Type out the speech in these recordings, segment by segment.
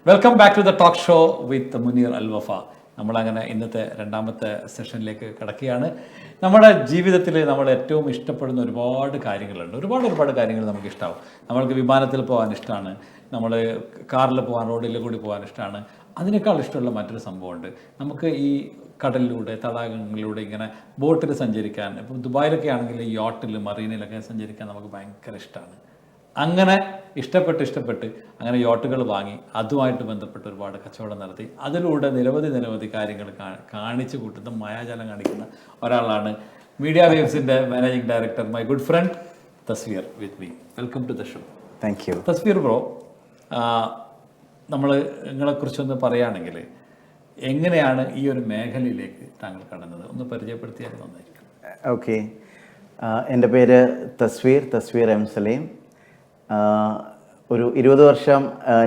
Welcome back to the talk show with Muneer Al Wafa. നമ്മളങ്ങനെ ഇന്നത്തെ രണ്ടാമത്തെ സെഷനിലേക്ക് കിടക്കുകയാണ്. നമ്മുടെ ജീവിതത്തിൽ നമ്മൾ ഏറ്റവും ഇഷ്ടപ്പെടുന്ന ഒരുപാട് കാര്യങ്ങളുണ്ട്. ഒരുപാട് കാര്യങ്ങൾ നമുക്ക് ഇഷ്ടമാവും. നമ്മൾക്ക് വിമാനത്തിൽ പോകാൻ ഇഷ്ടമാണ്, നമ്മൾ കാറിൽ പോകാൻ, റോഡിൽ കൂടി പോകാൻ ഇഷ്ടമാണ്. അതിനേക്കാൾ ഇഷ്ടമുള്ള മറ്റൊരു സംഭവമുണ്ട്. നമുക്ക് ഈ കടലിലൂടെ, തടാകങ്ങളിലൂടെ ഇങ്ങനെ ബോട്ടിൽ സഞ്ചരിക്കാൻ, ഇപ്പം ദുബായിലൊക്കെ ആണെങ്കിൽ യോട്ടിൽ, മറീനയിലൊക്കെ സഞ്ചരിക്കാൻ നമുക്ക് ഭയങ്കര ഇഷ്ടമാണ്. അങ്ങനെ ഇഷ്ടപ്പെട്ട് അങ്ങനെ യോട്ടുകൾ വാങ്ങി അതുമായിട്ട് ബന്ധപ്പെട്ട് ഒരുപാട് കച്ചവടം നടത്തി അതിലൂടെ നിരവധി കാര്യങ്ങൾ കാണിച്ചു കൂട്ടുന്ന മായാജാലം കാണിക്കുന്ന ഒരാളാണ് മീഡിയ വേവ്സിൻ്റെ managing director, my good friend Thasweer with me. Welcome to the show. Thank you. Thasweer bro, നമ്മൾ നിങ്ങളെക്കുറിച്ചൊന്ന് പറയുകയാണെങ്കിൽ എങ്ങനെയാണ് ഈ ഒരു മേഖലയിലേക്ക് താങ്കൾ കടന്നത് ഒന്ന് പരിചയപ്പെടുത്തിയാൽ നന്നായിരിക്കും. ഓക്കെ, എൻ്റെ പേര് തസ്വീർ എം സലീം. ഒരു 20 വർഷം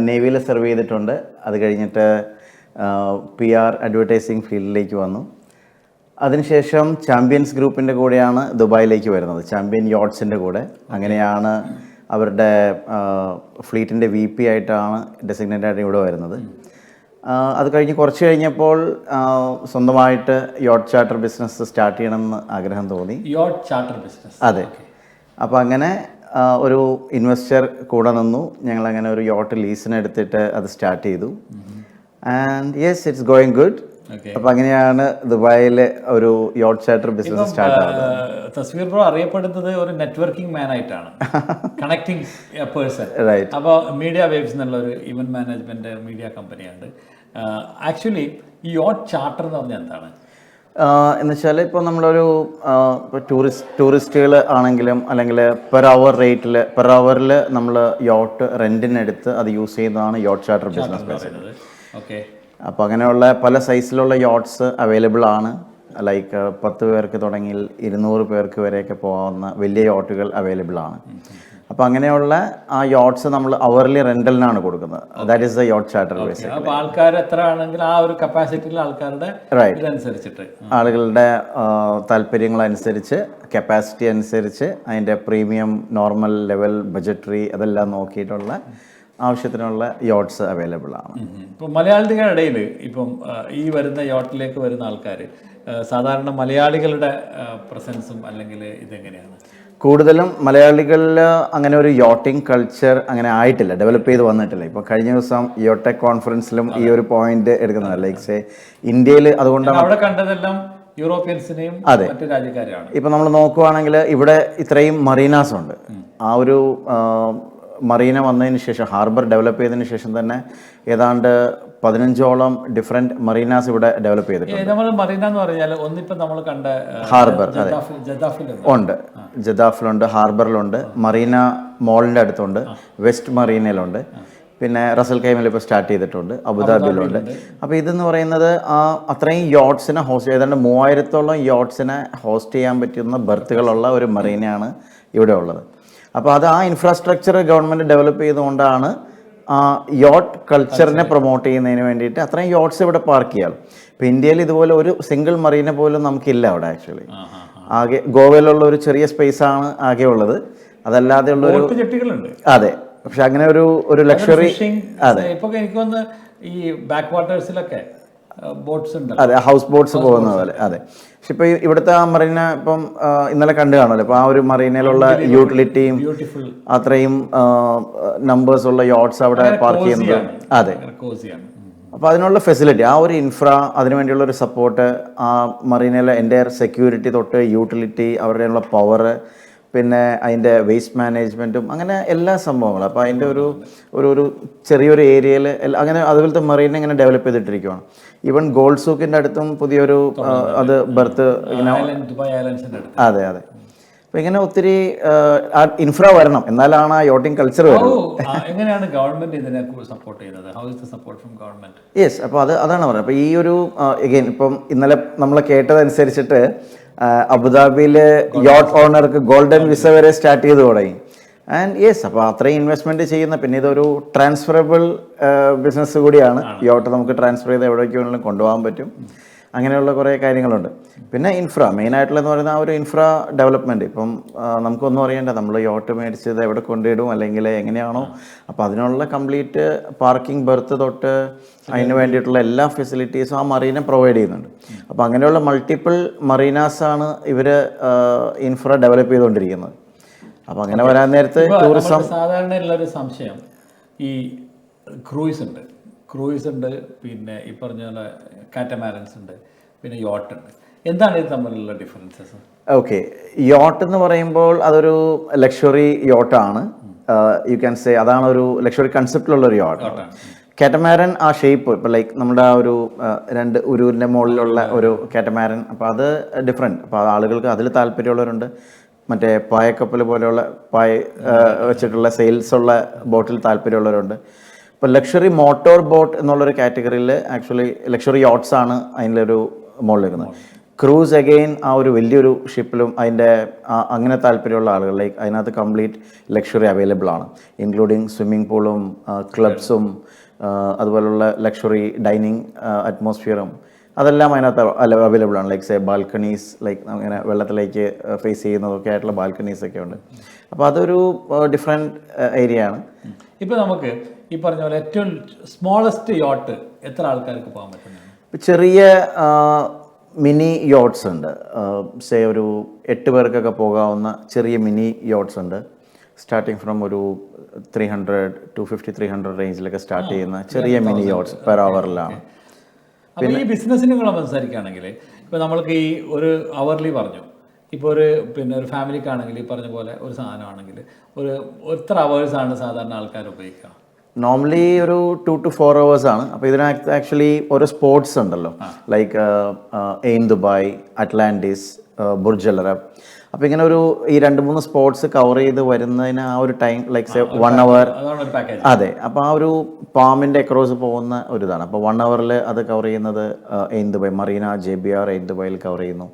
നേവിയിൽ സെർവ് ചെയ്തിട്ടുണ്ട്. അത് കഴിഞ്ഞിട്ട് PR അഡ്വർടൈസിങ് ഫീൽഡിലേക്ക് വന്നു. അതിനുശേഷം ചാമ്പ്യൻസ് ഗ്രൂപ്പിൻ്റെ കൂടെയാണ് ദുബായിലേക്ക് വരുന്നത്, ചാമ്പ്യൻ യോട്ട്സിൻ്റെ കൂടെ. അങ്ങനെയാണ് അവരുടെ ഫ്ലീറ്റിൻ്റെ VP ആയിട്ടാണ് ഡെസിഗ്നേറ്റ് ആയിട്ട് ഇവിടെ വരുന്നത്. അത് കഴിഞ്ഞ് കുറച്ച് കഴിഞ്ഞപ്പോൾ സ്വന്തമായിട്ട് യോട്ട് ചാർട്ടർ ബിസിനസ് സ്റ്റാർട്ട് ചെയ്യണമെന്ന് ആഗ്രഹം തോന്നി. യോട്ട് ചാർട്ടർ ബിസിനസ്, അതെ. അപ്പോൾ അങ്ങനെ ഒരു ഇൻവെസ്റ്റർ കൂടെ നിന്നു. ഞങ്ങളങ്ങനെ ഒരു യോട്ട് ലീസിനെടുത്തിട്ട് അത് സ്റ്റാർട്ട് ചെയ്തു. And yes, it's going good. അപ്പോൾ അങ്ങനെയാണ് ദുബായിൽ ഒരു യോട്ട് ചാർട്ടർ ബിസിനസ് സ്റ്റാർട്ട് ആവുന്നത്. തസ്വീർ ബ്രോ അറിയപ്പെടുന്നത് ഒരു നെറ്റ്വർക്കിംഗ് മാൻ ആയിട്ടാണ്, കണക്ടിങ് പേഴ്സൺ. റൈറ്റ്. അപ്പോൾ മീഡിയ വേവ്സ് എന്നുള്ള ഒരു ഇവന്റ് മാനേജ്മെന്റ് മീഡിയ കമ്പനിയുണ്ട്. ആക്ച്വലി ഈ യോട്ട് ചാർട്ടർ എന്ന് പറഞ്ഞാൽ എന്താണ് എന്ന് വെച്ചാൽ, ഇപ്പോൾ നമ്മളൊരു ടൂറിസ്റ്റുകൾ ആണെങ്കിലും അല്ലെങ്കിൽ പെർ അവറിൽ നമ്മൾ യോട്ട് റെൻറ്റിനെടുത്ത് അത് യൂസ് ചെയ്യുന്നതാണ് yacht charter business basically. Okay. അപ്പോൾ അങ്ങനെയുള്ള പല സൈസിലുള്ള യോട്ട്സ് അവൈലബിൾ ആണ്. ലൈക്ക് 10 പേർക്ക് തുടങ്ങി 200 പേർക്ക് വരെയൊക്കെ പോകാവുന്ന വലിയ യോട്ടുകൾ അവൈലബിൾ ആണ്. അപ്പോൾ അങ്ങനെയുള്ള ആ യോട്ട്സ് നമ്മൾ അവർലി റെന്റലിനാണ് കൊടുക്കുന്നത്. That is the yacht charter basically. അപ്പോൾ ആൾക്കാർ എത്ര ആണെങ്കിൽ ആ ഒരു കപ്പാസിറ്റിയിൽ ആൾക്കാരുടെ ഇതനുസരിച്ചിട്ട്, ആളുകളുടെ താല്പര്യങ്ങളനുസരിച്ച്, കപ്പാസിറ്റി അനുസരിച്ച് അതിൻ്റെ പ്രീമിയം, നോർമൽ, ലെവൽ, ബഡ്ജറ്ററി അതെല്ലാം നോക്കിയിട്ടുള്ള ആവശ്യത്തിനുള്ള യോട്ട്സ് അവൈലബിൾ ആണ്. ഇപ്പം മലയാളികളുടെ ഇടയിൽ ഇപ്പം ഈ വരുന്ന യോട്ടിലേക്ക് വരുന്ന ആൾക്കാർ സാധാരണ മലയാളികളുടെ പ്രസൻസും അല്ലെങ്കിൽ ഇതെങ്ങനെയാണ്? കൂടുതലും മലയാളികളിൽ അങ്ങനെ ഒരു യോട്ടിംഗ് കൾച്ചർ അങ്ങനെ ആയിട്ടില്ല, ഡെവലപ്പ് ചെയ്ത് വന്നിട്ടില്ല. ഇപ്പോൾ കഴിഞ്ഞ ദിവസം യോട്ടെക് കോൺഫറൻസിലും ഈ ഒരു പോയിന്റ് എടുക്കുന്നത്, ലൈക്ക് സേ ഇന്ത്യയിൽ. അതുകൊണ്ടാണ് അവിടെ കണ്ടതെല്ലാം യൂറോപ്യൻസിനെയും മറ്റു രാജ്യക്കാരെയാണ്. ഇപ്പം നമ്മൾ നോക്കുവാണെങ്കിൽ ഇവിടെ ഇത്രയും മറീനാസ് ഉണ്ട്. ആ ഒരു മറീന വന്നതിന് ശേഷം, ഹാർബർ ഡെവലപ്പ് ചെയ്തതിന് ശേഷം തന്നെ ഏതാണ്ട് 15ഓളം ഡിഫറെന്റ് മറീനാസ് ഇവിടെ ഡെവലപ്പ് ചെയ്തിട്ടുണ്ട്. നമ്മൾ മറീന എന്ന് പറഞ്ഞാൽ ഒന്നിപ്പം നമ്മൾ കണ്ട ഹാർബർ ഉണ്ട്, ജദാഫിലുണ്ട്, ഹാർബറിലുണ്ട്, മറീന മോളിൻ്റെ അടുത്തുണ്ട്, വെസ്റ്റ് മറീനയിലുണ്ട്, പിന്നെ റസൽ കൈമിൽ ഇപ്പോൾ സ്റ്റാർട്ട് ചെയ്തിട്ടുണ്ട്, അബുദാബിയിലുണ്ട്. അപ്പോൾ ഇതെന്ന് പറയുന്നത് അത്രയും യോട്ട്സിനെ ഹോസ്റ്റ്, ഏതാണ്ട് 3000ഓളം യോട്ട്സിനെ ഹോസ്റ്റ് ചെയ്യാൻ പറ്റുന്ന ബർത്തുകളുള്ള ഒരു മറീനയാണ് ഇവിടെ ഉള്ളത്. അപ്പോൾ അത് ആ ഇൻഫ്രാസ്ട്രക്ചർ ഗവൺമെൻറ് ഡെവലപ്പ് ചെയ്തുകൊണ്ടാണ് യോട്ട് കൾച്ചറിനെ പ്രൊമോട്ട് ചെയ്യുന്നതിന് വേണ്ടിയിട്ട് അത്രയും യോട്ട്സ് ഇവിടെ പാർക്ക് ചെയ്യാം. ഇപ്പോൾ ഇന്ത്യയിൽ ഇതുപോലെ ഒരു സിംഗിൾ മറീന പോലും നമുക്കില്ല അവിടെ. ആക്ച്വലി ആകെ ഗോവയിലുള്ള ഒരു ചെറിയ സ്പേസ് ആണ് ആകെ ഉള്ളത്. അതല്ലാതെ ഉള്ളൊരു, അതെ. പക്ഷെ അങ്ങനെ ഒരു ലക്ഷറി, അതെ. ഇപ്പോൾ എനിക്ക് വന്ന് ഈ ബാക്ക് വാട്ടേഴ്സിലൊക്കെ ബോട്ട്സ് ഉണ്ട്, അതെ, ഹൗസ് ബോട്ട്സ് പോകുന്ന പോലെ, അതെ. പക്ഷെ ഇപ്പോൾ ഇവിടുത്തെ ആ മറീന ഇപ്പം ഇന്നലെ കണ്ടു കാണുമല്ലോ. ഇപ്പോൾ ആ ഒരു മറീനയിലുള്ള യൂട്ടിലിറ്റിയും അത്രയും നമ്പേഴ്സ് ഉള്ള യോട്ട്സ് അവിടെ പാർക്ക് ചെയ്യുന്നത്, അതെ. അപ്പോൾ അതിനുള്ള ഫെസിലിറ്റി, ആ ഒരു ഇൻഫ്ര, അതിനുവേണ്ടിയുള്ള ഒരു സപ്പോർട്ട്, ആ മറീനയിലെ എൻ്റയർ സെക്യൂരിറ്റി തൊട്ട് യൂട്ടിലിറ്റി, അവരുടെയുള്ള പവർ, പിന്നെ അതിൻ്റെ വേസ്റ്റ് മാനേജ്മെൻറ്റും, അങ്ങനെ എല്ലാ സംഭവങ്ങളും. അപ്പോൾ അതിൻ്റെ ഒരു ചെറിയൊരു ഏരിയയിൽ അങ്ങനെ അതുപോലത്തെ മറീന ഇങ്ങനെ ഡെവലപ്പ് ചെയ്തിട്ടിരിക്കുകയാണ്. ഈവൻ ഗോൾഡ് സൂക്കിൻ്റെ അടുത്തും പുതിയൊരു അത് ബർത്ത് ഇങ്ങനെ, അതെ. അപ്പോൾ ഇങ്ങനെ ഒത്തിരി ഇൻഫ്ര വരണം, എന്നാലാണ് ആ യോട്ടിംഗ് കൾച്ചർ വരുന്നത്. എങ്ങനെയാണ് ഗവൺമെന്റ് ഇതിനെ സപ്പോർട്ട് ചെയ്യുന്നത്? How is the support from government? Yes, അപ്പോൾ അതാണ് പറയുന്നത്. അപ്പോൾ ഈ ഒരു എഗെയിൻ ഇപ്പം ഇന്നലെ നമ്മൾ കേട്ടതനുസരിച്ചിട്ട് അബുദാബിയിൽ യോട്ട് ഓണർക്ക് ഗോൾഡൻ വിസ വരെ സ്റ്റാർട്ട് ചെയ്ത് തുടങ്ങി. ആൻഡ് യെസ്, അപ്പോൾ അത്രയും ഇൻവെസ്റ്റ്മെൻറ്റ് ചെയ്യുന്ന, പിന്നെ ഇതൊരു ട്രാൻസ്ഫറബിൾ ബിസിനസ് കൂടിയാണ്. യോട്ട് നമുക്ക് ട്രാൻസ്ഫർ ചെയ്ത് എവിടേക്ക് വേണമെങ്കിലും കൊണ്ടുപോകാൻ പറ്റും. അങ്ങനെയുള്ള കുറേ കാര്യങ്ങളുണ്ട്. പിന്നെ ഇൻഫ്ര മെയിനായിട്ടുള്ളതെന്ന് പറയുന്നത് ആ ഒരു ഇൻഫ്ര ഡെവലപ്മെൻറ്റ്. ഇപ്പം നമുക്കൊന്നും അറിയണ്ട, നമ്മൾ യോട്ട് മേടിച്ചത് എവിടെ കൊണ്ടിടും അല്ലെങ്കിൽ എങ്ങനെയാണോ, അപ്പോൾ അതിനുള്ള കംപ്ലീറ്റ് പാർക്കിംഗ് ബെർത്ത് തൊട്ട് അതിന് വേണ്ടിയിട്ടുള്ള എല്ലാ ഫെസിലിറ്റീസും ആ മറീന പ്രൊവൈഡ് ചെയ്യുന്നുണ്ട്. അപ്പോൾ അങ്ങനെയുള്ള മൾട്ടിപ്പിൾ മറീനാസാണ് ഇവർ ഇൻഫ്ര ഡെവലപ്പ് ചെയ്തുകൊണ്ടിരിക്കുന്നത്. അപ്പോൾ അങ്ങനെ വരാൻ നേരത്ത് ടൂറിസം സാധാരണ ഉള്ളൊരു സംശയം, ഈ ക്രൂയിസ് ഉണ്ട്, പിന്നെ ഈ പറഞ്ഞ പോലെ കാറ്റമാരൻസ് ഉണ്ട്, പിന്നെ യോട്ട് ഉണ്ട്. എന്താണ് ഇത് തമ്മിലുള്ള ഡിഫറൻസസ്? ഓക്കെ, യോട്ട് എന്ന് പറയുമ്പോൾ അതൊരു ലക്ഷറി യോട്ടാണ്. യു ക്യാൻ സേ അതാണ് ഒരു ലക്ഷറി കൺസെപ്റ്റിലുള്ളൊരു യോട്ടാണ്. കാറ്റമാരൻ ആ ഷേപ്പ് ഇപ്പോൾ ലൈക്ക് നമ്മുടെ ആ ഒരു 2 ഉരുവിൻ്റെ മുകളിലുള്ള ഒരു കാറ്റമാരൻ, അപ്പോൾ അത് ഡിഫറെൻറ്റ്. അപ്പോൾ ആളുകൾക്ക് അതിൽ താല്പര്യമുള്ളവരുണ്ട്. മറ്റേ പായക്കപ്പൽ പോലെയുള്ള വെച്ചിട്ടുള്ള സെയിൽസ് ഉള്ള ബോട്ടിൽ താല്പര്യമുള്ളവരുണ്ട്. ഇപ്പോൾ ലക്ഷറി മോട്ടോർ ബോട്ട് എന്നുള്ളൊരു കാറ്റഗറിയിൽ ആക്ച്വലി ലക്ഷറി യോട്ട്സ് ആണ് അതിലൊരു മുകളിൽ നിൽക്കുന്നത്. ക്രൂസ് അഗെയിൻ ആ ഒരു വലിയൊരു ഷിപ്പിലും അതിൻ്റെ അങ്ങനെ താല്പര്യമുള്ള ആളുകൾ ലൈക്ക് അതിനകത്ത് കംപ്ലീറ്റ് ലക്ഷറി അവൈലബിൾ ആണ്, ഇൻക്ലൂഡിങ് സ്വിമ്മിംഗ് പൂളും ക്ലബ്സും അതുപോലുള്ള ലക്ഷറി ഡൈനിങ് അറ്റ്മോസ്ഫിയറും അതെല്ലാം അതിനകത്ത് അവൈലബിൾ ആണ്. ലൈക്ക് സേ ബാൽക്കണീസ്, ലൈക്ക് അങ്ങനെ വെള്ളത്തിലേക്ക് ഫേസ് ചെയ്യുന്നതൊക്കെ ആയിട്ടുള്ള ബാൽക്കണീസൊക്കെ ഉണ്ട്. അപ്പോൾ അതൊരു ഡിഫറെൻറ്റ് ഏരിയ ആണ്. ഇപ്പോൾ നമുക്ക് ഈ പറഞ്ഞ പോലെ ഏറ്റവും സ്മോളസ്റ്റ് യോട്ട് എത്ര ആൾക്കാർക്ക് പോകാൻ പറ്റുന്നതാണ്? ചെറിയ മിനി യോട്ട്സ് ഉണ്ട്. സേ ഒരു 8 പേർക്കൊക്കെ പോകാവുന്ന ചെറിയ മിനി യോട്ട്സ് ഉണ്ട്. സ്റ്റാർട്ടിങ് ഫ്രം ഒരു 300 റേഞ്ചിലൊക്കെ സ്റ്റാർട്ട് ചെയ്യുന്ന ചെറിയ മിനി യോട്ട്സ് പെർ അവറിലാണ്. അപ്പോൾ ഈ ബിസിനസ്സിനെ കൂടെ സംസാരിക്കുകയാണെങ്കിൽ ഇപ്പോൾ നമ്മൾക്ക് ഈ ഒരു അവർലി പറഞ്ഞു, ഇപ്പോൾ ഒരു ഫാമിലിക്കാണെങ്കിൽ ഈ പറഞ്ഞ പോലെ ഒരു സാധനമാണെങ്കിൽ എത്ര അവേഴ്സാണ് സാധാരണ ആൾക്കാർ ഉപയോഗിക്കുക? നോർമലി ഒരു 2 to 4 hours ആണ്. അപ്പോൾ ഇതിനകത്ത് ആക്ച്വലി ഓരോ സ്പോർട്സ് ഉണ്ടല്ലോ, like aim Dubai, Atlantis, Burj Al Arab. അപ്പോൾ ഇങ്ങനെ ഈ 2-3 സ്പോർട്സ് കവർ ചെയ്ത് വരുന്നതിന് ആ ഒരു ടൈം ലൈക്ക് 1 hour. അതെ, അപ്പോൾ ആ ഒരു പാമിൻ്റെ അക്രോസ് പോകുന്ന ഒരു ഇതാണ്. അപ്പോൾ 1 hourൽ അത് കവർ ചെയ്യുന്നത് aim Dubai Marina JBR aim ദുബായിൽ കവർ ചെയ്യുന്നു.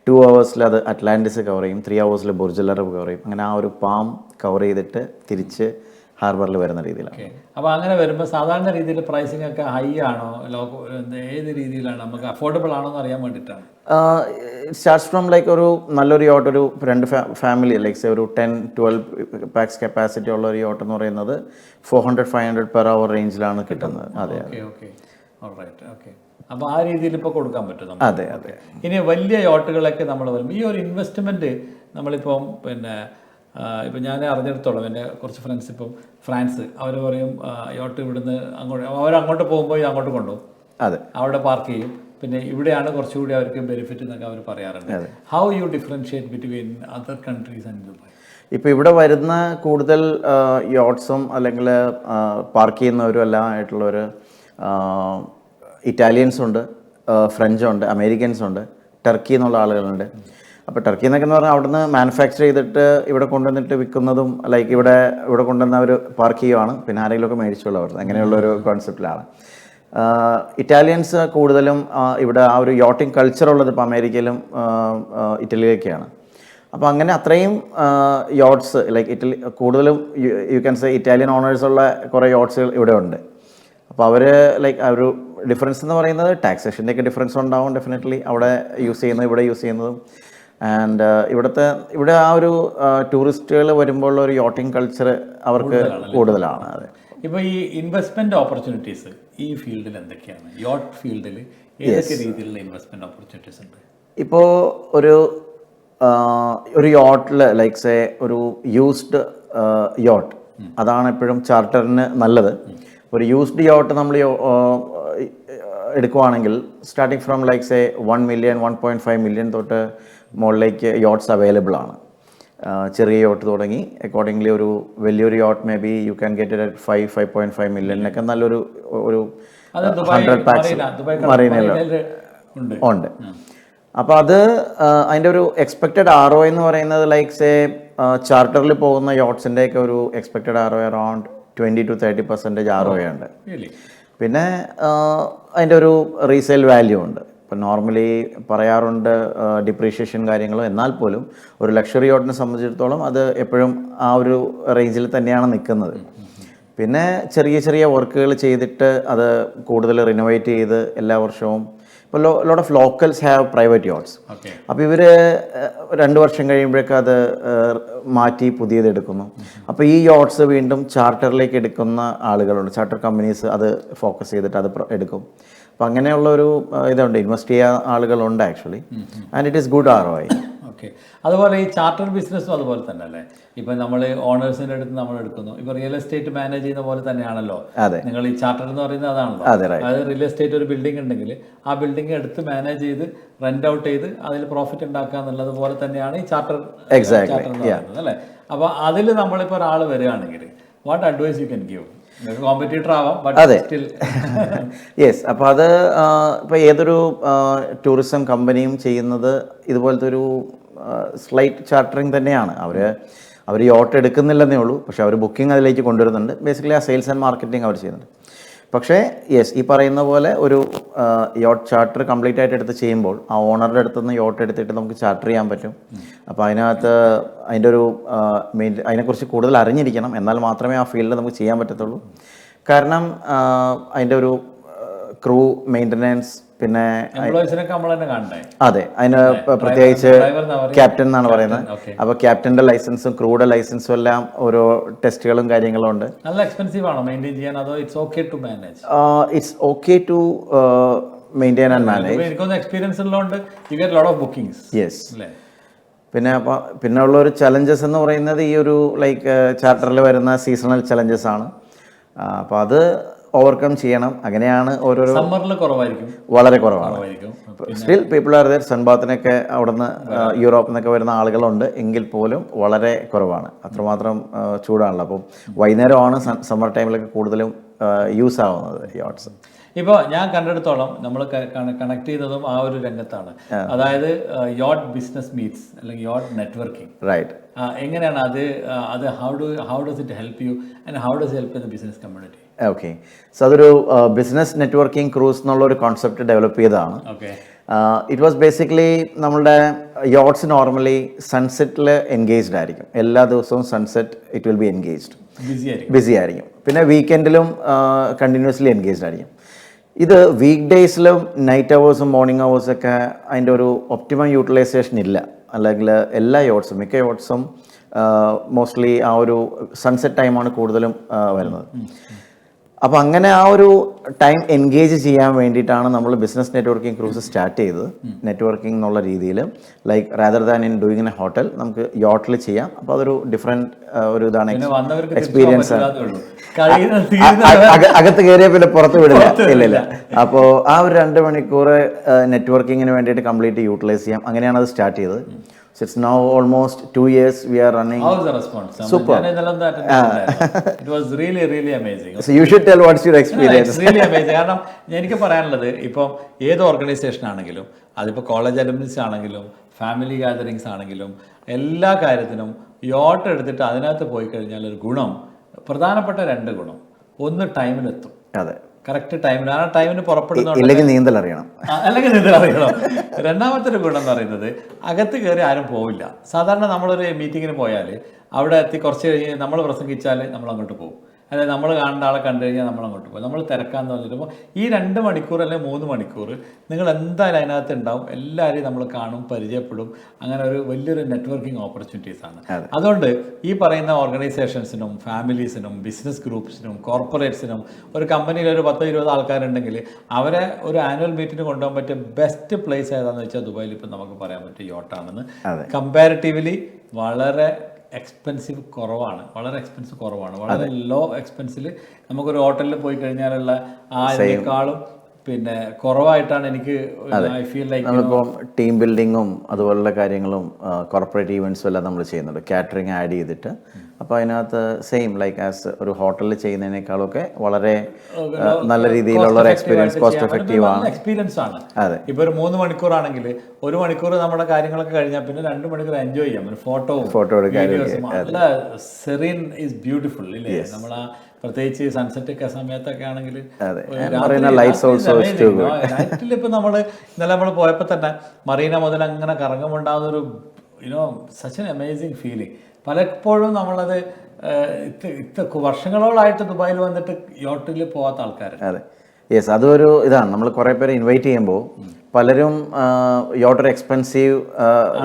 2 hours അത് അറ്റ്ലാന്റിസ് കവർ ചെയ്യും. 3 hours Burj Al Arab cover ചെയ്യും. അങ്ങനെ ആ ഒരു പാം കവർ ചെയ്തിട്ട് തിരിച്ച് ഹാർബറിൽ വരുന്ന രീതിയിലാണ്. അപ്പോൾ അങ്ങനെ വരുമ്പോൾ സാധാരണ രീതിയിൽ പ്രൈസിംഗ് ഒക്കെ ഹൈ ആണോ, ഏത് രീതിയിലാണ്, നമുക്ക് അഫോർഡബിൾ ആണോ എന്ന് അറിയാൻ വേണ്ടിയിട്ടാണ്? സ്റ്റാർട്ട്സ് ഫ്രം ലൈക്ക് ഒരു നല്ലൊരു യോട്ട്, ഒരു 2 ഫാമിലി ലൈക്ക് ഒരു 10-12 പാക്സ് കപ്പാസിറ്റി ഉള്ള ഒരു യോട്ട് എന്ന് പറയുന്നത് 400-500 പെർ അവർ റേഞ്ചിലാണ് കിട്ടുന്നത്. അതെ, ഓക്കെ. അപ്പോൾ ആ രീതിയിൽ ഇപ്പോൾ കൊടുക്കാൻ പറ്റും. അതെ. ഇനി വലിയ യോട്ടുകളൊക്കെ നമ്മൾ വരുമ്പോൾ ഈ ഒരു ഇൻവെസ്റ്റ്മെൻറ്റ് നമ്മളിപ്പം ഇപ്പം ഞാൻ അറിഞ്ഞിടത്തോളം എൻ്റെ കുറച്ച് ഫ്രണ്ട്സ് ഇപ്പം ഫ്രാൻസ് അവർ പറയും യോട്ട് ഇവിടുന്ന് അവരങ്ങോട്ട് പോകുമ്പോൾ അങ്ങോട്ട് കൊണ്ടുപോകും, അതെ, അവിടെ പാർക്ക് ചെയ്യും, പിന്നെ ഇവിടെയാണ് കുറച്ചുകൂടി അവർക്ക് ബെനിഫിറ്റ് എന്നൊക്കെ അവർ പറയാറുണ്ട്. How you differentiate between other countries and Dubai? ഇപ്പോൾ ഇവിടെ വരുന്ന കൂടുതൽ യോട്ട്സും അല്ലെങ്കിൽ പാർക്ക് ചെയ്യുന്നവരും എല്ലാം ആയിട്ടുള്ളൊരു ഇറ്റാലിയൻസ് ഉണ്ട്, ഫ്രഞ്ച് ഉണ്ട്, അമേരിക്കൻസ് ഉണ്ട്, ടർക്കി എന്നുള്ള ആളുകളുണ്ട്. അപ്പോൾ ടർക്കി എന്നൊക്കെ എന്ന് പറഞ്ഞാൽ അവിടുന്ന് മാനുഫാക്ചർ ചെയ്തിട്ട് ഇവിടെ കൊണ്ടുവന്നിട്ട് വിൽക്കുന്നതും ലൈക്ക് ഇവിടെ കൊണ്ടുവന്ന് അവർ പാർക്ക് ചെയ്യുവാണ്, പിന്നെ ആരെങ്കിലുമൊക്കെ മേടിച്ചുള്ളവർ, അങ്ങനെയുള്ളൊരു കോൺസെപ്റ്റിലാണ്. ഇറ്റാലിയൻസ് കൂടുതലും ഇവിടെ ആ ഒരു യോട്ടിംഗ് കൾച്ചർ ഉള്ളത് ഇപ്പോൾ അമേരിക്കയിലും ഇറ്റലിയിലൊക്കെയാണ്. അപ്പോൾ അങ്ങനെ അത്രയും യോട്ട്സ് ലൈക്ക് ഇറ്റലി കൂടുതലും യു ക്യാൻ സേ ഇറ്റാലിയൻ ഓണേഴ്സുള്ള കുറേ യോട്ട്സുകൾ ഇവിടെ ഉണ്ട്. അപ്പോൾ അവർ ലൈക്ക് ആ ഒരു ഡിഫറൻസ് എന്ന് പറയുന്നത് ടാക്സേഷൻ്റെയൊക്കെ ഡിഫറൻസ് ഉണ്ടാവും ഡെഫിനറ്റ്ലി, അവിടെ യൂസ് ചെയ്യുന്നത് ഇവിടെ യൂസ് ചെയ്യുന്നതും. ആൻഡ് ഇവിടെ ആ ഒരു ടൂറിസ്റ്റുകൾ വരുമ്പോൾ ഒരു യോട്ടിംഗ് കൾച്ചർ അവർക്ക് കൂടുതലാണ്. അതെ. ഇപ്പോൾ ഈ ഇൻവെസ്റ്റ്മെൻറ്റ് ഓപ്പർച്യൂണിറ്റീസ് ഈ ഫീൽഡിൽ എന്തൊക്കെയാണ്? യോട്ട് ഫീൽഡിൽ ഏതൊക്കെ രീതിയിലുള്ള ഇൻവെസ്റ്റ്മെൻറ്റ് ഓപ്പർച്യൂണിറ്റീസ് ഉണ്ട്? ഇപ്പോൾ ഒരു യോട്ടിൽ ലൈക്ക് സേ ഒരു യൂസ്ഡ് യോട്ട് അതാണ് എപ്പോഴും ചാർട്ടറിന് നല്ലത്. ഒരു യൂസ്ഡ് യോട്ട് നമ്മൾ എടുക്കുവാണെങ്കിൽ starting from like say 1 million 1.5 million തൊട്ട് മുകളിലേക്ക് യോട്ട്സ് അവൈലബിൾ ആണ്. ചെറിയ യോട്ട് തുടങ്ങി അക്കോർഡിംഗ്ലി ഒരു വലിയൊരു yacht may be you can get it 5.5 million നല്ലൊരു 100 പാക്സ് മറീനയിൽ ഉണ്ട്. അപ്പോൾ അതിൻ്റെ ഒരു എക്സ്പെക്റ്റഡ് ROI എന്ന് പറയുന്നത് ലൈക്ക് സേ ചാർട്ടറിൽ പോകുന്ന യോട്ട്സിൻ്റെയൊക്കെ ഒരു എക്സ്പെക്റ്റഡ് ROI അറൗണ്ട് 20-30% ROI ഉണ്ട്. പിന്നെ അതിൻ്റെ ഒരു റീസെയിൽ വാല്യൂ ഉണ്ട്. ഇപ്പം നോർമലി പറയാറുണ്ട് ഡിപ്രീഷിയേഷൻ കാര്യങ്ങളും, എന്നാൽ പോലും ഒരു ലക്ഷറി യോട്ടിനെ സംബന്ധിച്ചിടത്തോളം അത് എപ്പോഴും ആ ഒരു റേഞ്ചിൽ തന്നെയാണ് നിൽക്കുന്നത്. പിന്നെ ചെറിയ ചെറിയ വർക്കുകൾ ചെയ്തിട്ട് അത് കൂടുതൽ റിനോവേറ്റ് ചെയ്ത് എല്ലാ വർഷവും ഇപ്പോൾ lot of locals have private yachts. Okay. അപ്പോൾ ഇവർ 2 വർഷം കഴിയുമ്പോഴേക്കും അത് മാറ്റി പുതിയത് എടുക്കുന്നു. അപ്പോൾ ഈ യോട്ട്സ് വീണ്ടും ചാർട്ടറിലേക്ക് എടുക്കുന്ന ആളുകളുണ്ട്, ചാർട്ടർ കമ്പനീസ് അത് ഫോക്കസ് ചെയ്തിട്ട് അത് എടുക്കും. അപ്പോൾ അങ്ങനെയുള്ള ഒരു ഇതുണ്ട്, ഇൻവെസ്റ്റ് ചെയ്യാൻ ആളുകളുണ്ട് actually, and it is good ROI. Okay. അതുപോലെ ഈ ചാർട്ടർ ബിസിനസ്സും അതുപോലെ തന്നെ അല്ലേ? ഇപ്പം നമ്മൾ ഓണേഴ്സിൻ്റെ അടുത്ത് നമ്മൾ എടുക്കുന്നു, ഇപ്പോൾ റിയൽ എസ്റ്റേറ്റ് മാനേജ് ചെയ്യുന്ന പോലെ തന്നെയാണല്ലോ നിങ്ങൾ ഈ ചാർട്ടർ എന്ന് പറയുന്നത് അതാണല്ലോ. അതായത് റിയൽ എസ്റ്റേറ്റ് ഒരു ബിൽഡിംഗ് ഉണ്ടെങ്കിൽ ആ ബിൽഡിംഗ് എടുത്ത് മാനേജ് ചെയ്ത് റെന്റ് ഔട്ട് ചെയ്ത് അതിൽ പ്രോഫിറ്റ് ഉണ്ടാക്കുക എന്നുള്ളത് പോലെ തന്നെയാണ് ഈ ചാർട്ടർ എന്ന് പറയുന്നത് അല്ലേ? അപ്പോൾ അതിൽ നമ്മളിപ്പോൾ ഒരാൾ വരികയാണെങ്കിൽ what advice you can give? Competitor ആവാം, ബട്ട് സ്റ്റിൽ യെസ്. അപ്പോൾ അത് ഇപ്പോൾ ഏതൊരു ടൂറിസം കമ്പനിയും ചെയ്യുന്നത് ഇതുപോലത്തെ ഒരു സ്ലൈറ്റ് ചാർട്ടറിങ് തന്നെയാണ്. അവർ യോട്ട് എടുക്കുന്നില്ലെന്നേ ഉള്ളൂ, പക്ഷേ അവർ ബുക്കിംഗ് അതിലേക്ക് കൊണ്ടുവരുന്നുണ്ട്. ബേസിക്കലി ആ സെയിൽസ് ആൻഡ് മാർക്കറ്റിംഗ് അവർ ചെയ്യുന്നുണ്ട്. പക്ഷേ യെസ്, ഈ പറയുന്ന പോലെ ഒരു യോട്ട് ചാർട്ടർ കംപ്ലീറ്റ് ആയിട്ട് എടുത്ത് ചെയ്യുമ്പോൾ ആ ഓണറുടെ അടുത്ത് നിന്ന് യോട്ട് എടുത്തിട്ട് നമുക്ക് ചാർട്ടർ ചെയ്യാൻ പറ്റും. അപ്പോൾ അതിനകത്ത് അതിൻ്റെ ഒരു അതിനെക്കുറിച്ച് കൂടുതൽ അറിഞ്ഞിരിക്കണം, എന്നാൽ മാത്രമേ ആ ഫീൽഡിൽ നമുക്ക് ചെയ്യാൻ പറ്റത്തുള്ളൂ. കാരണം അതിൻ്റെ ഒരു ക്രൂ മെയിൻ്റനൻസ്, പിന്നെ അതെ, അതിന് പ്രത്യേകിച്ച് ക്യാപ്റ്റൻ എന്നാണ് പറയുന്നത്. അപ്പോൾ ക്യാപ്റ്റൻ്റെ ലൈസൻസും ക്രൂയുടെ ലൈസൻസും എല്ലാം ഓരോ ടെസ്റ്റുകളും കാര്യങ്ങളും ഉണ്ട്. നല്ല എക്സ്പെൻസീവ് ആണോ മെയിൻറ്റെയിൻ ചെയ്യാൻ, അതോ it's okay to manage? It's okay to maintain and manage. എനിക്കൊന്ന് എക്സ്പീരിയൻസ് ഉള്ളതുകൊണ്ട് you get lot of bookings. Yes. പിന്നെ ഉള്ള ഒരു ചലഞ്ചസ് എന്ന് പറയുന്നത് ഈ ഒരു ലൈക്ക് ചാർട്ടറിൽ വരുന്ന സീസണൽ ചലഞ്ചസ് ആണ്. അപ്പോൾ അത് ഓവർകം ചെയ്യണം. അങ്ങനെയാണ് ഓരോരോ സമ്മറിൽ കുറവായിരിക്കും, വളരെ കുറവാണ്. Still people are there. സൺബാത്തിനൊക്കെ അവിടെ നിന്ന് യൂറോപ്പിൽ നിന്നൊക്കെ വരുന്ന ആളുകളുണ്ട്, എങ്കിൽ പോലും വളരെ കുറവാണ്. അത്രമാത്രം ചൂടാണല്ലോ. അപ്പം വൈകുന്നേരമാണ് സമ്മർ ടൈമിലൊക്കെ കൂടുതലും യൂസ് ആവുന്നത് യോട്ട്സ്. ഇപ്പോൾ ഞാൻ കണ്ടെടുത്തോളം നമ്മൾ കണക്ട് ചെയ്തതും ആ ഒരു രംഗത്താണ്. അതായത് യോട്ട് ബിസിനസ് മീറ്റ്സ് അല്ലെങ്കിൽ യോട്ട് നെറ്റ്വർക്കിംഗ്. റൈറ്റ്. എങ്ങനെയാണ് അത് how does it help you and how does help the business community? Okay. So അതൊരു ബിസിനസ് നെറ്റ്വർക്കിംഗ് ക്രൂസ് എന്നുള്ള ഒരു കോൺസെപ്റ്റ് ഡെവലപ്പ് ചെയ്തതാണ്. ഓക്കെ. ഇറ്റ് വാസ് ബേസിക്കലി നമ്മളുടെ യോട്ട്സ് നോർമലി സൺസെറ്റിൽ engaged ആയിരിക്കും. എല്ലാ ദിവസവും sunset it will be engaged, busy ആയിരിക്കും. പിന്നെ വീക്കെൻഡിലും കണ്ടിന്യൂസ്ലി എൻഗേജ്ഡ് ആയിരിക്കും. ഇത് വീക്ക് ഡേയ്സിലും നൈറ്റ് അവേഴ്സും മോർണിംഗ് അവേഴ്സൊക്കെ അതിൻ്റെ ഒരു ഒപ്റ്റിമം യൂട്ടിലൈസേഷൻ ഇല്ല. അല്ലെങ്കിൽ എല്ലാ യോട്ട്സും, മിക്ക യോട്ട്സും മോസ്റ്റ്ലി ആ ഒരു സൺസെറ്റ് ടൈമാണ് കൂടുതലും വരുന്നത്. അപ്പോൾ അങ്ങനെ ആ ഒരു ടൈം എൻഗേജ് ചെയ്യാൻ വേണ്ടിയിട്ടാണ് നമ്മൾ ബിസിനസ് നെറ്റ്വർക്കിംഗ് ക്രൂസ് സ്റ്റാർട്ട് ചെയ്തത്. നെറ്റ്വർക്കിംഗ് എന്നുള്ള രീതിയിൽ like rather than in doing in A hotel നമുക്ക് യോട്ടിൽ ചെയ്യാം. അപ്പോൾ അതൊരു ഡിഫറെൻറ്റ് ഒരു ഇതാണ്, എക്സ്പീരിയൻസ് ആണ്. അകത്ത് കയറിയാൽ പിന്നെ പുറത്ത് വിടില്ല. ഇല്ല. അപ്പോൾ ആ ഒരു 2 മണിക്കൂർ നെറ്റ്വർക്കിങ്ങിന് വേണ്ടിയിട്ട് കംപ്ലീറ്റ് യൂട്ടിലൈസ് ചെയ്യാം. അങ്ങനെയാണ് അത് സ്റ്റാർട്ട് ചെയ്തത്. So it's now almost 2 years we are running. How was the response? Super. It was really amazing. So you should tell what's your experience. It's really amazing. കാരണം എനിക്ക് പറയാനുള്ളത്, ഇപ്പം ഏത് ഓർഗനൈസേഷൻ ആണെങ്കിലും, അതിപ്പോൾ കോളേജ് അലുമിനീസ് ആണെങ്കിലും ഫാമിലി ഗാദറിങ്സ് ആണെങ്കിലും, എല്ലാ കാര്യത്തിനും യോട്ട് എടുത്തിട്ട് അതിനകത്ത് പോയി കഴിഞ്ഞാൽ ഒരു ഗുണം, പ്രധാനപ്പെട്ട 2 ഗുണം. ഒന്ന്, ടൈമിലെത്തും. അതെ, കറക്റ്റ് ടൈമിന്. ആ ടൈമിന് പുറപ്പെടുന്നുണ്ട്, അല്ലെങ്കിൽ നീന്തൽ അറിയണം. രണ്ടാമത്തെ ഒരു ഗുണം എന്ന് പറയുന്നത്, അകത്ത് കയറി ആരും പോവില്ല. സാധാരണ നമ്മളൊരു മീറ്റിങ്ങിന് പോയാൽ അവിടെ എത്തി കുറച്ച് കഴിഞ്ഞ് നമ്മൾ പ്രസംഗിച്ചാൽ നമ്മൾ അങ്ങോട്ട് പോകും. അതായത് നമ്മൾ കാണേണ്ട ആളെ കണ്ടു കഴിഞ്ഞാൽ നമ്മൾ അങ്ങോട്ട് പോകും. നമ്മൾ തിരക്കാന്ന് പറഞ്ഞിട്ടുമ്പോൾ ഈ 2 മണിക്കൂർ അല്ലെങ്കിൽ 3 മണിക്കൂർ നിങ്ങൾ എന്തായാലും അതിനകത്ത് ഉണ്ടാവും. എല്ലാവരെയും നമ്മൾ കാണും, പരിചയപ്പെടും. അങ്ങനെ ഒരു വലിയൊരു നെറ്റ്വർക്കിംഗ് ഓപ്പർച്യൂണിറ്റീസ് ആണ്. അതുകൊണ്ട് ഈ പറയുന്ന ഓർഗനൈസേഷൻസിനും ഫാമിലീസിനും ബിസിനസ് ഗ്രൂപ്പ്സിനും കോർപ്പറേറ്റ്സിനും ഒരു കമ്പനിയിൽ ഒരു 10-20 ആൾക്കാരുണ്ടെങ്കിൽ അവരെ ഒരു ആനുവൽ മീറ്റിന് കൊണ്ടുപോകാൻ പറ്റിയ ബെസ്റ്റ് പ്ലേസ് ഏതാണെന്ന് വെച്ചാൽ ദുബായിൽ ഇപ്പം നമുക്ക് പറയാൻ പറ്റിയ യോട്ടാണെന്ന്. കമ്പാരിറ്റീവ്ലി വളരെ എക്സ്പെൻസീവ് കുറവാണ്, വളരെ ലോ എക്സ്പെൻസിൽ നമുക്കൊരു ഹോട്ടലിൽ പോയി കഴിഞ്ഞാലുള്ള അതിനേക്കാളും പിന്നെ കുറവായിട്ടാണ് എനിക്ക് ഐ ഫീൽ ലൈക്ക്. നമ്മളിപ്പോൾ ടീം ബിൽഡിങ്ങും അതുപോലുള്ള കാര്യങ്ങളും കോർപ്പറേറ്റ് ഈവൻസും എല്ലാം നമ്മൾ ചെയ്യുന്നുണ്ട്, കാറ്ററിംഗ് ആഡ് ചെയ്തിട്ട്. അപ്പോൾ അതിനകത്ത് സെയിം ലൈക്ക് ആസ് ഒരു ഹോട്ടലിൽ ചെയ്യുന്നതിനേക്കാളൊക്കെ വളരെ നല്ല രീതിയിലുള്ള ഒരു എക്സ്പീരിയൻസ്, കോസ്റ്റ് എഫക്റ്റീവ് ആണ്, എക്സ്പീരിയൻസ് ആണ്. അതെ. ഇപ്പോൾ ഒരു 3 മണിക്കൂറാണെങ്കിൽ 1 മണിക്കൂർ നമ്മുടെ കാര്യങ്ങളൊക്കെ കഴിഞ്ഞാൽ പിന്നെ 2 മണിക്കൂർ എൻജോയ് ചെയ്യാം. ഫോട്ടോ എടുക്കാൻ. നല്ല സെറീൻ ഈസ് ബ്യൂട്ടിഫുൾ ഇല്ലേ? നമ്മൾ ആ പ്രത്യേകിച്ച് സൺസെറ്റ് ഒക്കെ സമയത്തൊക്കെ ആണെങ്കിൽ നൈറ്റിൽ ഇപ്പം ഇന്നലെ നമ്മൾ പോയപ്പോൾ തന്നെ മറീന മുതൽ അങ്ങനെ കറങ്ങുമുണ്ടാകുന്നൊരു സച്ച് എൻ അമേസിങ് ഫീലിംഗ്. പലപ്പോഴും നമ്മളത് വർഷങ്ങളോളായിട്ട് ദുബായിൽ വന്നിട്ട് യോട്ടിൽ പോകാത്ത ആൾക്കാരുണ്ട്. അതെ, യെസ്, അതൊരു ഇതാണ്. നമ്മൾ കുറേ പേരെ ഇൻവൈറ്റ് ചെയ്യുമ്പോൾ പലരും യോട്ട് ഒരു എക്സ്പെൻസീവ്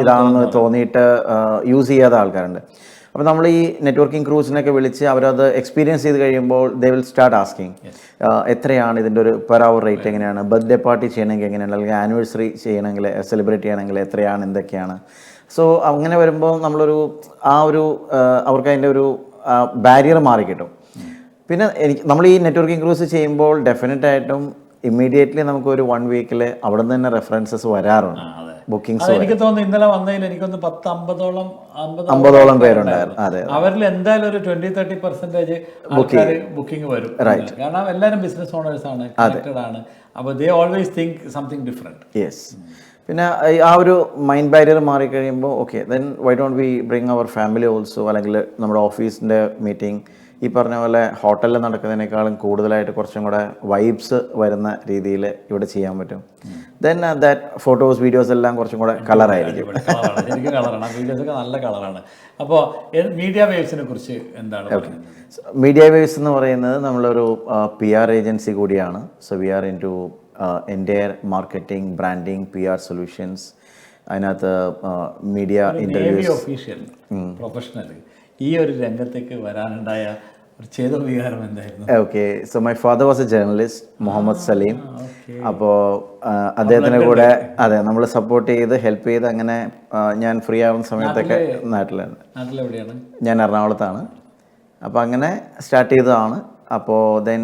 ഇതാണെന്ന് തോന്നിയിട്ട് യൂസ് ചെയ്യാത്ത ആൾക്കാരുണ്ട്. അപ്പോൾ നമ്മൾ ഈ നെറ്റ്വർക്കിംഗ് ക്രൂസിനൊക്കെ വിളിച്ച് അവരത് എക്സ്പീരിയൻസ് ചെയ്ത് കഴിയുമ്പോൾ ദേ വിൽ സ്റ്റാർട്ട് ആസ്കിങ് എത്രയാണ് ഇതിൻ്റെ ഒരു പെർ അവർ റേറ്റ്, എങ്ങനെയാണ് ബർത്ത്ഡേ പാർട്ടി ചെയ്യണമെങ്കിൽ എങ്ങനെയാണ്, അല്ലെങ്കിൽ ആനിവേഴ്സറി ചെയ്യണമെങ്കിൽ സെലിബ്രേറ്റ് ചെയ്യണമെങ്കിൽ എത്രയാണ്, എന്തൊക്കെയാണ്. സോ അങ്ങനെ വരുമ്പോൾ നമ്മളൊരു അവർക്ക് അതിൻ്റെ ഒരു ബാരിയർ മാറിക്കിട്ടും. പിന്നെ നമ്മൾ ഈ നെറ്റ്വർക്കിംഗ് ക്രൂസ് ചെയ്യുമ്പോൾ ഡെഫിനറ്റ് ആയിട്ടും ഇമ്മീഡിയറ്റ്ലി നമുക്ക് ഒരു 1 വീക്കിൽ അവിടെ നിന്ന് തന്നെ റെഫറൻസസ് വരാറുണ്ട്. ബുക്കിംഗ്സ് എനിക്ക് തോന്നുന്നു ഇന്നലെ വന്നതിൽ എനിക്കൊന്ന് 50-ഓളം പേരുണ്ടായിരുന്നു. അതെ, അവരിൽ എന്തായാലും ഒരു 20-30% ബുക്കിംഗ് വരും. കാരണം എല്ലാവരും ബിസിനസ് ഓണേഴ്സ് ആണ്, കണക്റ്റഡ് ആണ്. അപ്പോൾ they always think something different. Yes. പിന്നെ ആ ഒരു മൈൻഡ് ബാരിയർ മാറിക്കഴിയുമ്പോൾ okay then why don't we bring our family also, അല്ലെങ്കിൽ നമ്മുടെ ഓഫീസിൻ്റെ മീറ്റിംഗ് ഈ പറഞ്ഞ പോലെ ഹോട്ടലിൽ നടക്കുന്നതിനേക്കാളും കൂടുതലായിട്ട് കുറച്ചും കൂടെ വൈബ്സ് വരുന്ന രീതിയിൽ ഇവിടെ ചെയ്യാൻ പറ്റും. ദെൻ ദാറ്റ് ഫോട്ടോസ് വീഡിയോസ് എല്ലാം കുറച്ചും കൂടെ കളറായിരിക്കും. ശരിക്കും കളറാണ്, വീഡിയോസൊക്കെ നല്ല കളറാണ്. അപ്പോൾ മീഡിയ വേവ്സിനെ കുറിച്ച് എന്താണ് പറയുന്നത്? മീഡിയ വേവ്സ് എന്ന് പറയുന്നത് നമ്മളൊരു PR ഏജൻസി കൂടിയാണ്. So we are into entire marketing, branding, PR solutions. അതിനകത്ത് മീഡിയ ഇൻ്റർവ്യൂസ്. ഒഫീഷ്യൽ പ്രൊഫഷണൽ ഈ ഒരു രംഗത്തേക്ക് വരാനുണ്ടായ ഒരു ചേതോ വികാരം എന്തായിരുന്നു? Okay, so my father was a journalist, Muhammad Saleem. അപ്പോൾ അദ്ദേഹത്തിൻ്റെ കൂടെ അതെ നമ്മൾ സപ്പോർട്ട് ചെയ്ത് ഹെൽപ്പ് ചെയ്ത് അങ്ങനെ ഞാൻ ഫ്രീ ആവുന്ന സമയത്തൊക്കെ നാട്ടിലാണ്. നാട്ടിലെവിടെയാണ്? ഞാൻ എറണാകുളത്താണ്. അപ്പോൾ അങ്ങനെ സ്റ്റാർട്ട് ചെയ്തതാണ്. അപ്പോൾ ദെൻ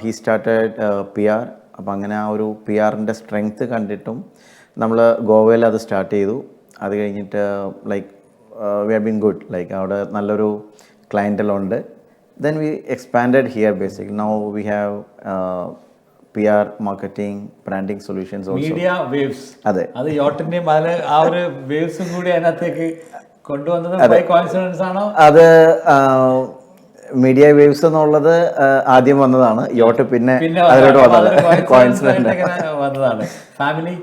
ഹീ സ്റ്റാർട്ടഡ് PR. അപ്പോൾ അങ്ങനെ ആ ഒരു PRൻ്റെ സ്ട്രെങ്ത് കണ്ടിട്ടും നമ്മൾ ഗോവയിൽ അത് സ്റ്റാർട്ട് ചെയ്തു. അത് കഴിഞ്ഞിട്ട് like we have been good, like അവിടെ നല്ലൊരു ക്ലയൻറ്റലുണ്ട്. Then we expanded here basically. Now we have PR, marketing, branding solutions also. Media Waves. അതെ, അത് യോട്ടിൻ്റെയും ആ ഒരു വേവ്സും കൂടി അതിനകത്തേക്ക് കൊണ്ടുവന്നത് ബൈ കോയിൻസിഡൻസ് ആണോ? അത് മീഡിയ വേവ്സ് എന്നുള്ളത് ആദ്യം വന്നതാണ്. യോട്ട് പിന്നെ അതിലോട്ട് വന്നതാണ്. ഫാമിലി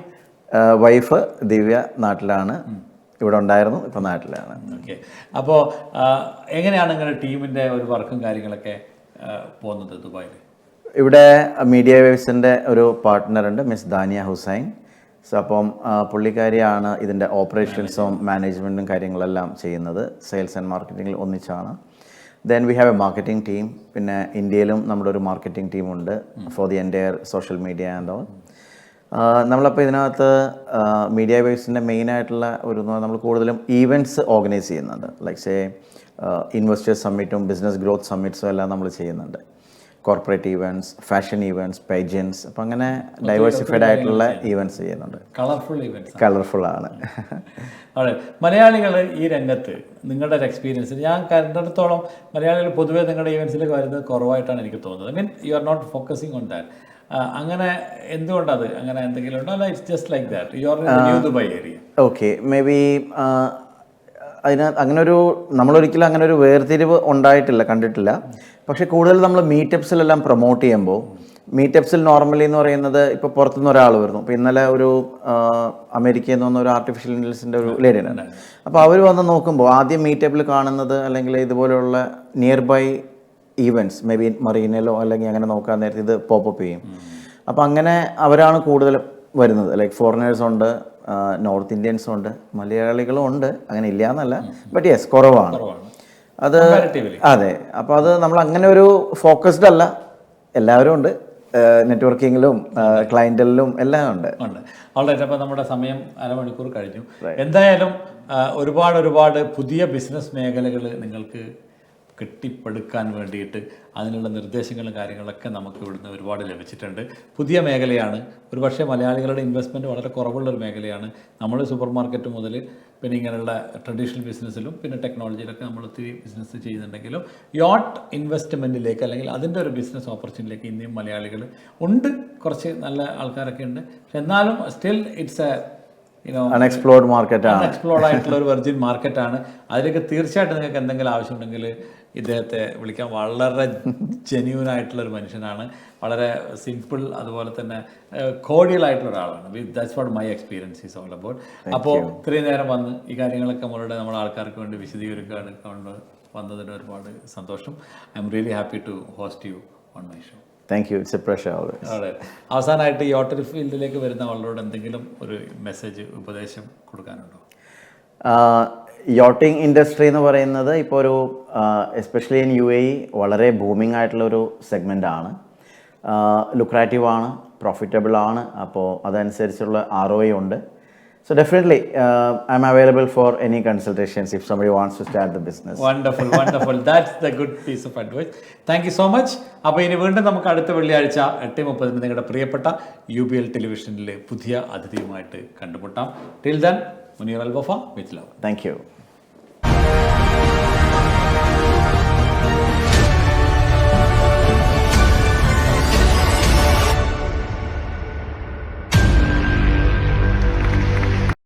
വൈഫ് ദിവ്യ നാട്ടിലാണ്, ഇവിടെ ഉണ്ടായിരുന്നു, ഇപ്പം നാട്ടിലാണ്. ഓക്കെ. അപ്പോൾ എങ്ങനെയാണ് ഇങ്ങനെ ടീമിൻ്റെ ഒരു വർക്കും കാര്യങ്ങളൊക്കെ പോകുന്നത് ദുബായിൽ? ഇവിടെ മീഡിയ വേവ്സിൻ്റെ ഒരു പാർട്ട്ണറുണ്ട്, മിസ് ദാനിയ ഹുസൈൻ. സോ അപ്പം പുള്ളിക്കാരിയാണ് ഇതിൻ്റെ ഓപ്പറേഷൻസും മാനേജ്മെൻറ്റും കാര്യങ്ങളെല്ലാം ചെയ്യുന്നത്. സെയിൽസ് ആൻഡ് മാർക്കറ്റിങ്ങിൽ ഒന്നിച്ചാണ്. Then we have a marketing team. പിന്നെ ഇന്ത്യയിലും നമ്മുടെ ഒരു മാർക്കറ്റിംഗ് ടീമുണ്ട് for the entire social media and all. നമ്മളപ്പോൾ ഇതിനകത്ത് മീഡിയ വേവ്സിൻ്റെ മെയിനായിട്ടുള്ള നമ്മൾ കൂടുതലും ഈവൻറ്റ്സ് ഓർഗനൈസ് ചെയ്യുന്നുണ്ട്. ലൈക്ക് സേ ഇൻവെസ്റ്റേഴ്സ് സമ്മിറ്റും ബിസിനസ് ഗ്രോത്ത് സമ്മിറ്റ്സും എല്ലാം നമ്മൾ ചെയ്യുന്നുണ്ട്. Corporate events, fashion events, pageants. അപ്പം അങ്ങനെ ഡൈവേഴ്സിഫൈഡ് ആയിട്ടുള്ള ഈവൻറ്റ്സ് ചെയ്യുന്നുണ്ട്. കളർഫുൾ ആണ്. അതെ. മലയാളികൾ ഈ രംഗത്ത് നിങ്ങളുടെ ഒരു എക്സ്പീരിയൻസ് ഞാൻ കണ്ടിടത്തോളം മലയാളികൾ പൊതുവേ നിങ്ങളുടെ ഈവൻറ്റ്സിലേക്ക് വരുന്നത് കുറവായിട്ടാണ് എനിക്ക് തോന്നുന്നത്. I mean you are not focusing on that. അങ്ങനെ എന്തുകൊണ്ടത് അങ്ങനെ എന്തെങ്കിലും ഉണ്ടോ? അല്ല it's just like that you are in the new Dubai area? Okay, maybe അങ്ങനൊരു നമ്മളൊരിക്കലും അങ്ങനെ ഒരു വേർതിരിവ് ഉണ്ടായിട്ടില്ല, കണ്ടിട്ടില്ല. പക്ഷേ കൂടുതൽ നമ്മൾ മീറ്റപ്സിലെല്ലാം പ്രൊമോട്ട് ചെയ്യുമ്പോൾ മീറ്റപ്സിൽ നോർമലി എന്ന് പറയുന്നത് ഇപ്പോൾ പുറത്തുനിന്ന് ഒരാൾ വരുന്നു. ഇപ്പോൾ ഇന്നലെ ഒരു അമേരിക്കയിൽ നിന്ന് വന്ന ഒരു ആർട്ടിഫിഷ്യൽ ഇൻ്റലിജൻസിൻ്റെ ഒരു ലേഡിയാണ്. അപ്പോൾ അവർ വന്ന് നോക്കുമ്പോൾ ആദ്യം മീറ്റപ്പിൽ കാണുന്നത് അല്ലെങ്കിൽ ഇതുപോലെയുള്ള nearby events, maybe മറീനയിലോ അല്ലെങ്കിൽ അങ്ങനെ നോക്കാൻ നേരത്തെ ഇത് പോപ്പപ്പ് ചെയ്യും. അപ്പോൾ അങ്ങനെ അവരാണ് കൂടുതൽ വരുന്നത്. ലൈക്ക് ഫോറിനേഴ്സ് ഉണ്ട്, നോർത്ത് ഇന്ത്യൻസും ഉണ്ട്, മലയാളികളും ഉണ്ട്, അങ്ങനെ ഇല്ല എന്നല്ല, ബട്ട് യെസ് കുറവാണ് അത്. അതെ, അപ്പോൾ അത് നമ്മൾ അങ്ങനെ ഒരു ഫോക്കസ്ഡ് അല്ല. എല്ലാവരും ഉണ്ട്, നെറ്റ്വർക്കിങ്ങിലും ക്ലയൻറ്റലിലും എല്ലാം ഉണ്ട്. ഓൾറൈറ്റ്. അപ്പോൾ നമ്മുടെ സമയം അരമണിക്കൂർ കഴിഞ്ഞു. എന്തായാലും ഒരുപാട് പുതിയ ബിസിനസ് മേഖലകൾ നിങ്ങൾക്ക് കെട്ടിപ്പടുക്കാൻ വേണ്ടിയിട്ട് അതിനുള്ള നിർദ്ദേശങ്ങളും കാര്യങ്ങളൊക്കെ നമുക്ക് ഇവിടുന്ന് ഒരുപാട് ലഭിച്ചിട്ടുണ്ട്. പുതിയ മേഖലയാണ്, ഒരുപക്ഷെ മലയാളികളുടെ ഇൻവെസ്റ്റ്മെൻറ്റ് വളരെ കുറവുള്ളൊരു മേഖലയാണ്. നമ്മൾ സൂപ്പർ മാർക്കറ്റ് മുതൽ പിന്നെ ഇങ്ങനെയുള്ള ട്രഡീഷണൽ ബിസിനസ്സിലും പിന്നെ ടെക്നോളജിയിലൊക്കെ നമ്മൾ ഒത്തിരി ബിസിനസ് ചെയ്യുന്നുണ്ടെങ്കിലും യോട്ട് ഇൻവെസ്റ്റ്മെൻറ്റിലേക്ക് അല്ലെങ്കിൽ അതിൻ്റെ ഒരു ബിസിനസ് ഓപ്പർച്യൂണിറ്റിയിലേക്ക് ഇനിയും മലയാളികൾ ഉണ്ട്. കുറച്ച് നല്ല ആൾക്കാരൊക്കെ ഉണ്ട്. പക്ഷെ എന്നാലും സ്റ്റിൽ ഇറ്റ്സ് എ അൺഎക്സ്പ്ലോർഡ് മാർക്കറ്റാണ്, അൺഎക്സ്പ്ലോർഡ് ആയിട്ടുള്ള ഒരു വെർജിൻ മാർക്കറ്റാണ്. അതിലേക്ക് തീർച്ചയായിട്ടും നിങ്ങൾക്ക് എന്തെങ്കിലും ആവശ്യമുണ്ടെങ്കിൽ ഇദ്ദേഹത്തെ വിളിക്കാം. വളരെ ജെന്യൂനായിട്ടുള്ളൊരു മനുഷ്യനാണ്, വളരെ സിമ്പിൾ, അതുപോലെ തന്നെ കോഡിയൽ ആയിട്ടുള്ള ഒരാളാണ്. That's what my experience is all about. അപ്പോൾ ഇത്രയും നേരം വന്ന് ഈ കാര്യങ്ങളൊക്കെ നമ്മുടെ ആൾക്കാർക്ക് വേണ്ടി വിശദീകരിക്കുകയാണ് കൊണ്ട് വന്നതിന് ഒരുപാട് സന്തോഷം. I'm really happy to host you on my show. Thank you. It's a pleasure always. അതെ. അവസാനമായിട്ട് ഈ ഹോട്ടൽ ഫീൽഡിലേക്ക് വരുന്ന ആളോട് എന്തെങ്കിലും ഒരു മെസ്സേജ്, ഉപദേശം കൊടുക്കാനുണ്ടോ? യോട്ടിംഗ് ഇൻഡസ്ട്രി എന്ന് പറയുന്നത് ഇപ്പോൾ ഒരു എസ്പെഷ്യലി ഇൻ UAE വളരെ ബൂമിംഗ് ആയിട്ടുള്ളൊരു സെഗ്മെൻ്റ് ആണ്. ലുക്രാറ്റീവ് ആണ്, പ്രോഫിറ്റബിൾ ആണ്. അപ്പോൾ അതനുസരിച്ചുള്ള ROI ഉണ്ട്. So definitely, I'm available for any consultations if somebody wants to start the business. Wonderful, wonderful. That's the good piece of advice. Thank you so much. അപ്പോൾ ഇനി വീണ്ടും നമുക്ക് അടുത്ത വെള്ളിയാഴ്ച 8:30 നിങ്ങളുടെ പ്രിയപ്പെട്ട UBL ടെലിവിഷനിലെ പുതിയ അതിഥിയുമായിട്ട് കണ്ടുമുട്ടാം. Till then, Muneer Al Wafa with love. Thank you.